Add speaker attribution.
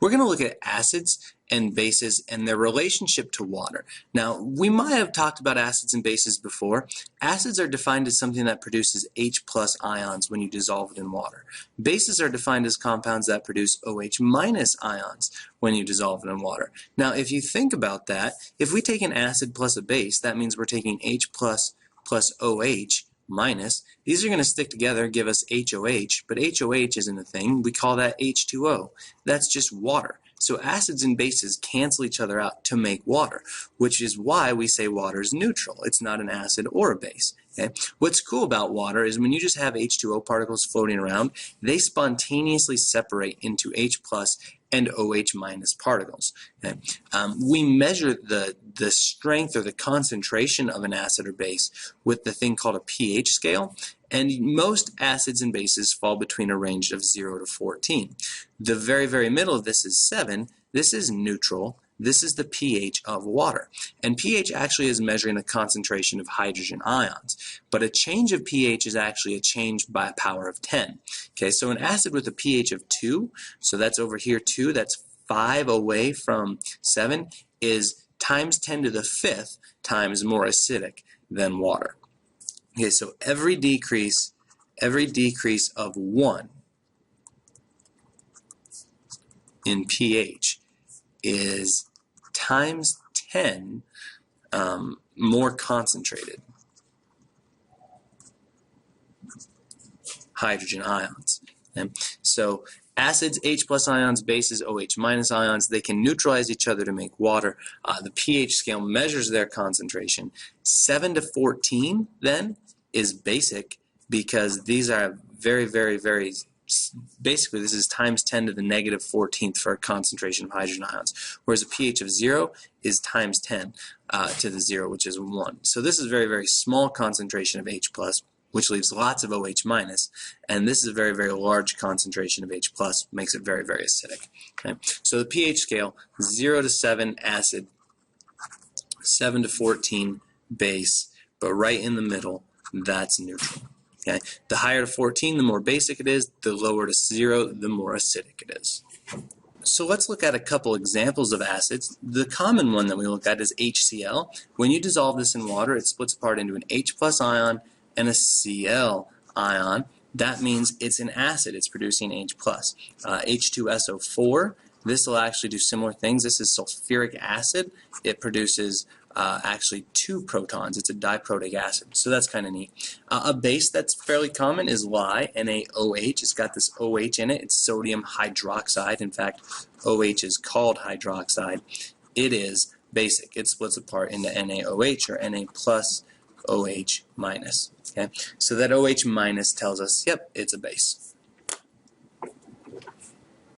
Speaker 1: We're going to look at acids and bases and their relationship to water. Now, we might have talked about acids and bases before. Acids are defined as something that produces H plus ions when you dissolve it in water. Bases are defined as compounds that produce OH minus ions when you dissolve it in water. Now, if you think about that, if we take an acid plus a base, that means we're taking H plus OH minus. These are going to stick together, give us HOH, but HOH isn't a thing. We call that H2O. That's just water. So acids and bases cancel each other out to make water, which is why we say water is neutral. It's not an acid or a base. Okay? What's cool about water is when you just have H2O particles floating around, they spontaneously separate into H plus and OH minus particles. Okay? We measure the strength or the concentration of an acid or base with the thing called a pH scale, and most acids and bases fall between a range of 0 to 14. The very, very middle of this is 7. This is neutral. This is the pH of water. And pH actually is measuring the concentration of hydrogen ions. But a change of pH is actually a change by a power of 10. Okay, so an acid with a pH of 2, so that's over here 2, that's 5 away from 7, is times 10 to the 5th times more acidic than water. Okay, so every decrease of 1 in pH is times 10 more concentrated hydrogen ions. Okay? So acids, H plus ions, bases, OH minus ions, they can neutralize each other to make water. The pH scale measures their concentration. 7 to 14 then is basic, because these are very, very, very, basically this is times 10 to the negative 14th for a concentration of hydrogen ions, whereas a pH of 0 is times 10 to the 0, which is 1. So this is a very, very small concentration of H plus, which leaves lots of OH minus, and this is a very, very large concentration of H plus, makes it very, very acidic. Okay? So the pH scale, 0 to 7 acid, 7 to 14 base, but right in the middle, that's neutral. Okay? The higher to 14, the more basic it is. The lower to 0, the more acidic it is. So let's look at a couple examples of acids. The common one that we look at is HCl. When you dissolve this in water, it splits apart into an H plus ion and a Cl ion. That means it's an acid. It's producing H plus. H2SO4, this will actually do similar things. This is sulfuric acid. It produces actually 2 protons. It's a diprotic acid, so that's kind of neat. A base that's fairly common is Li, NaOH. It's got this OH in it. It's sodium hydroxide. In fact, OH is called hydroxide. It is basic. It splits apart into NaOH, or Na plus OH minus. Okay, so that OH minus tells us, yep, it's a base.